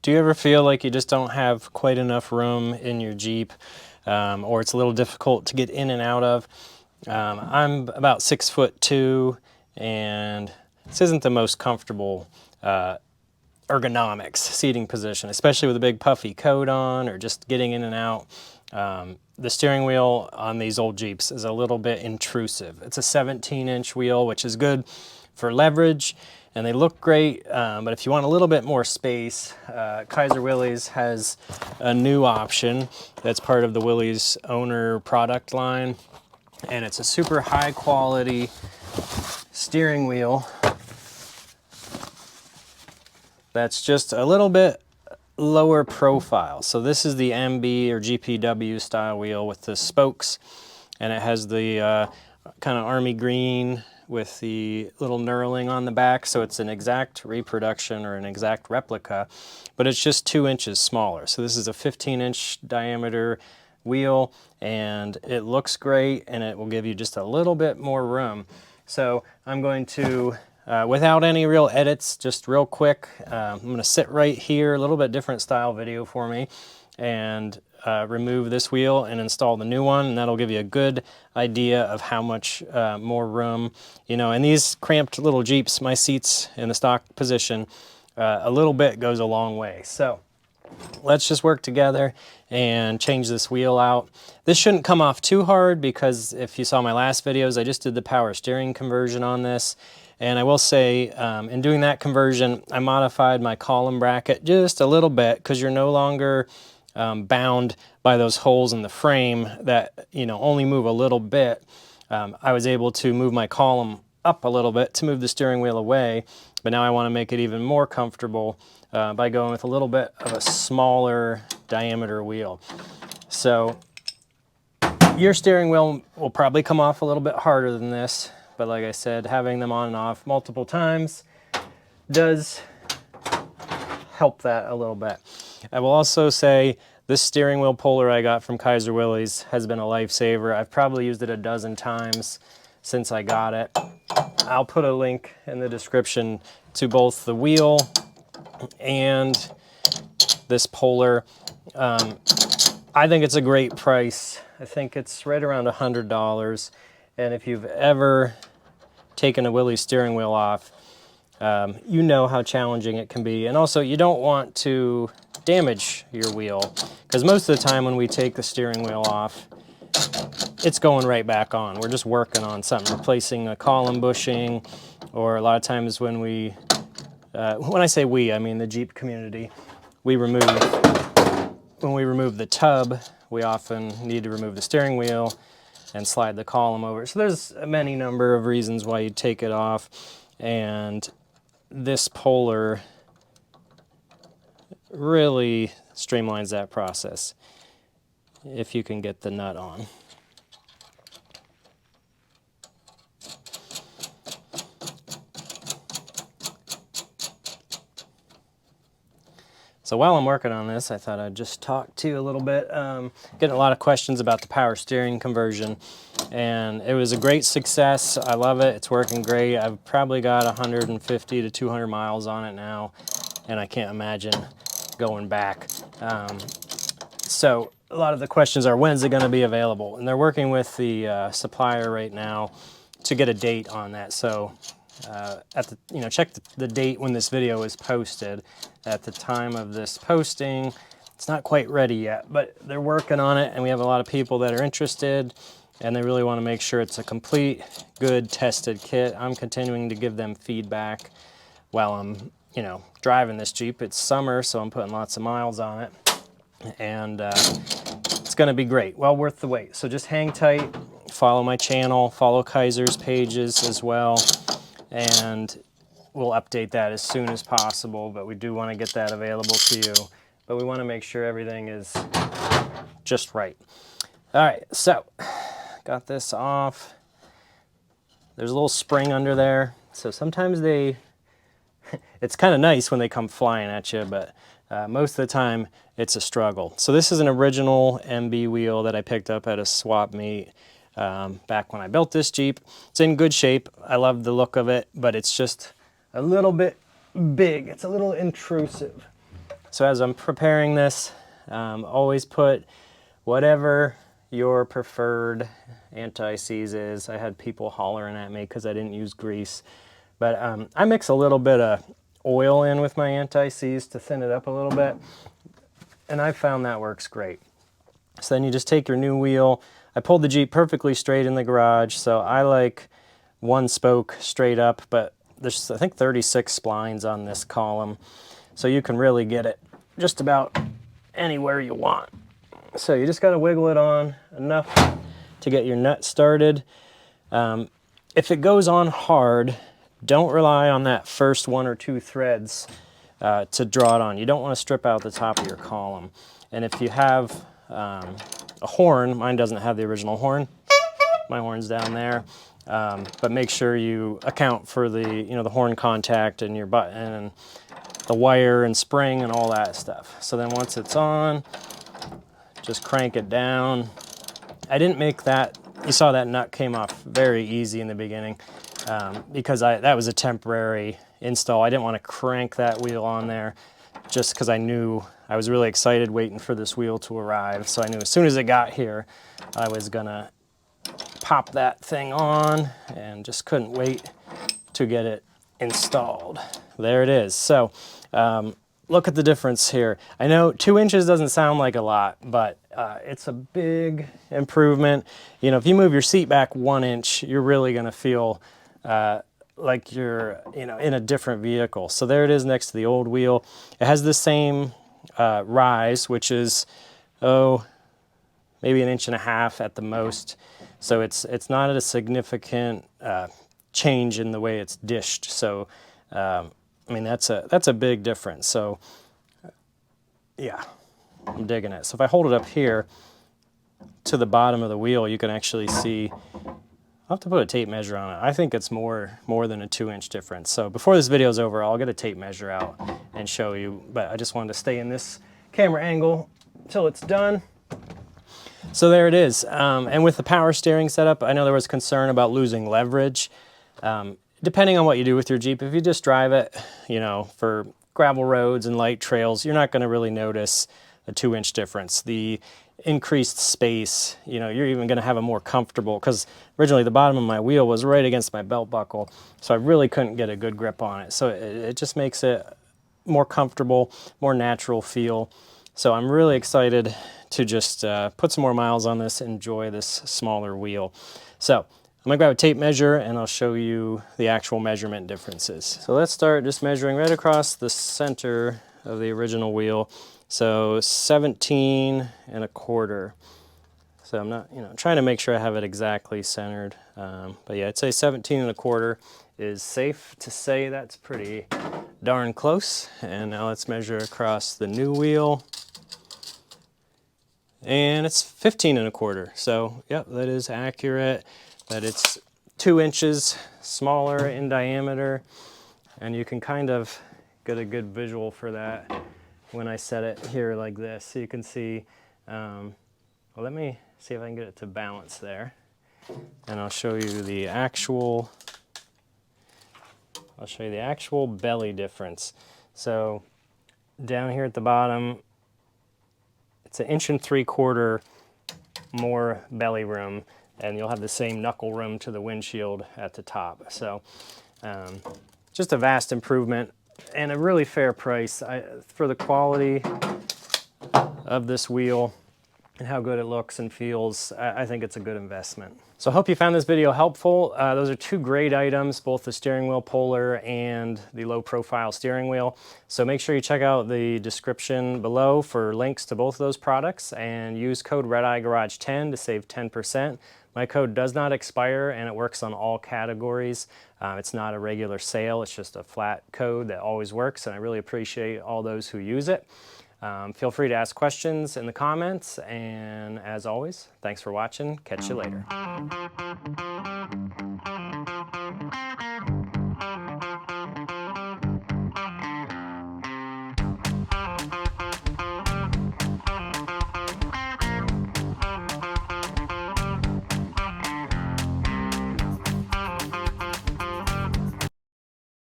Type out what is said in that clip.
Do you ever feel like you just don't have quite enough room in your Jeep, or it's a little difficult to get in and out of? I'm about 6'2", and this isn't the most comfortable ergonomics seating position, especially with a big puffy coat on or just getting in and out. The steering wheel on these old Jeeps is a little bit intrusive. It's a 17-inch wheel, which is good for leverage, and they look great, but if you want a little bit more space, Kaiser Willys has a new option that's part of the Willys owner product line, and it's a super high quality steering wheel that's just a little bit lower profile. So this is the MB or GPW style wheel with the spokes, and it has the kind of army green with the little knurling on the back, so it's an exact reproduction or an exact replica, but it's just 2 inches smaller. So this is a 15-inch diameter wheel, and it looks great, and it will give you just a little bit more room. So I'm going to, without any real edits, just real quick, I'm going to sit right here, a little bit different style video for me, and remove this wheel and install the new one, and that'll give you a good idea of how much more room. You know, in these cramped little Jeeps, my seat's in the stock position, a little bit goes a long way. So let's just work together and change this wheel out. This shouldn't come off too hard because if you saw my last videos, I just did the power steering conversion on this. And I will say, in doing that conversion, I modified my column bracket just a little bit because you're no longer bound by those holes in the frame that, you know, only move a little bit. I was able to move my column up a little bit to move the steering wheel away, but now I want to make it even more comfortable by going with a little bit of a smaller diameter wheel. So your steering wheel will probably come off a little bit harder than this, but like I said, having them on and off multiple times does help that a little bit. I will also say this steering wheel puller I got from Kaiser Willys has been a lifesaver. I've probably used it a dozen times since I got it. I'll put a link in the description to both the wheel and this puller. I think it's a great price. I think it's right around $100. And if you've ever taken a Willys steering wheel off, you know how challenging it can be. And also, you don't want to damage your wheel, because most of the time when we take the steering wheel off, it's going right back on. We're just working on something, replacing a column bushing, or a lot of times when we, when I say we, I mean the Jeep community, when we remove the tub, we often need to remove the steering wheel and slide the column over. So there's a many number of reasons why you take it off, and this puller really streamlines that process if you can get the nut on. So while I'm working on this, I thought I'd just talk to you a little bit. Getting a lot of questions about the power steering conversion, and it was a great success. I love it. It's working great. I've probably got 150 to 200 miles on it now, and I can't imagine going back. So a lot of the questions are, when's it going to be available? And they're working with the supplier right now to get a date on that. So check the date when this video is posted. At the time of this posting, it's not quite ready yet, but they're working on it, and we have a lot of people that are interested, and they really want to make sure it's a complete, good, tested kit. I'm continuing to give them feedback while I'm, driving this Jeep. It's summer, so I'm putting lots of miles on it, and it's going to be great. Well worth the wait. So just hang tight, follow my channel, follow Kaiser's pages as well, and we'll update that as soon as possible, but we do want to get that available to you. But we want to make sure everything is just right. All right, so got this off. There's a little spring under there, so sometimes it's kind of nice when they come flying at you, but most of the time it's a struggle. So this is an original MB wheel that I picked up at a swap meet back when I built this Jeep. It's in good shape. I love the look of it, but it's just a little bit big. It's a little intrusive. So as I'm preparing this, always put whatever your preferred anti-seize is. I had people hollering at me because I didn't use grease. But I mix a little bit of oil in with my anti-seize to thin it up a little bit. And I found that works great. So then you just take your new wheel. I pulled the Jeep perfectly straight in the garage, so I like one spoke straight up, but there's, I think, 36 splines on this column. So you can really get it just about anywhere you want. So you just got to wiggle it on enough to get your nut started. If it goes on hard, don't rely on that first 1 or 2 threads to draw it on. You don't want to strip out the top of your column. And if you have a horn, mine doesn't have the original horn. My horn's down there. But make sure you account for the, the horn contact and your button and the wire and spring and all that stuff. So then once it's on, just crank it down. I didn't make that, you saw that nut came off very easy in the beginning because that was a temporary install. I didn't want to crank that wheel on there just because I knew I was really excited waiting for this wheel to arrive. So I knew as soon as it got here, I was gonna pop that thing on and just couldn't wait to get it installed. There it is. So look at the difference here. I know 2 inches doesn't sound like a lot, but it's a big improvement. If you move your seat back 1 inch, you're really gonna feel like you're in a different vehicle. So there it is next to the old wheel. It has the same rise, which is, maybe 1.5 inches at the most. So it's not a significant change in the way it's dished. So I mean, that's a big difference. So yeah, I'm digging it. So if I hold it up here to the bottom of the wheel, you can actually see, I'll have to put a tape measure on it. I think it's more than a 2-inch difference. So before this video is over, I'll get a tape measure out and show you, but I just wanted to stay in this camera angle until it's done. So there it is. And with the power steering setup, I know there was concern about losing leverage. Depending on what you do with your Jeep, if you just drive it, for gravel roads and light trails, you're not going to really notice a 2-inch difference. The increased space, you're even going to have a more comfortable, because originally the bottom of my wheel was right against my belt buckle, so I really couldn't get a good grip on it. So it just makes it more comfortable, more natural feel. So I'm really excited to just put some more miles on this, enjoy this smaller wheel. So I'm gonna grab a tape measure and I'll show you the actual measurement differences. So let's start just measuring right across the center of the original wheel. So 17.25. So I'm not, trying to make sure I have it exactly centered. But yeah, I'd say 17.25 is safe to say. That's pretty darn close. And now let's measure across the new wheel. And it's 15.25. So yep, that is accurate. That it's 2 inches smaller in diameter. And you can kind of get a good visual for that when I set it here like this. So you can see, well, let me see if I can get it to balance there. And I'll show you the actual belly difference. So down here at the bottom, it's 1.75 inches more belly room, and you'll have the same knuckle room to the windshield at the top. So just a vast improvement and a really fair price for the quality of this wheel and how good it looks and feels. I think it's a good investment. So I hope you found this video helpful. Those are 2 great items, both the steering wheel puller and the low profile steering wheel. So make sure you check out the description below for links to both of those products and use code RedEyeGarage10 to save 10%. My code does not expire and it works on all categories. It's not a regular sale, it's just a flat code that always works, and I really appreciate all those who use it. Feel free to ask questions in the comments, and as always, thanks for watching. Catch you later.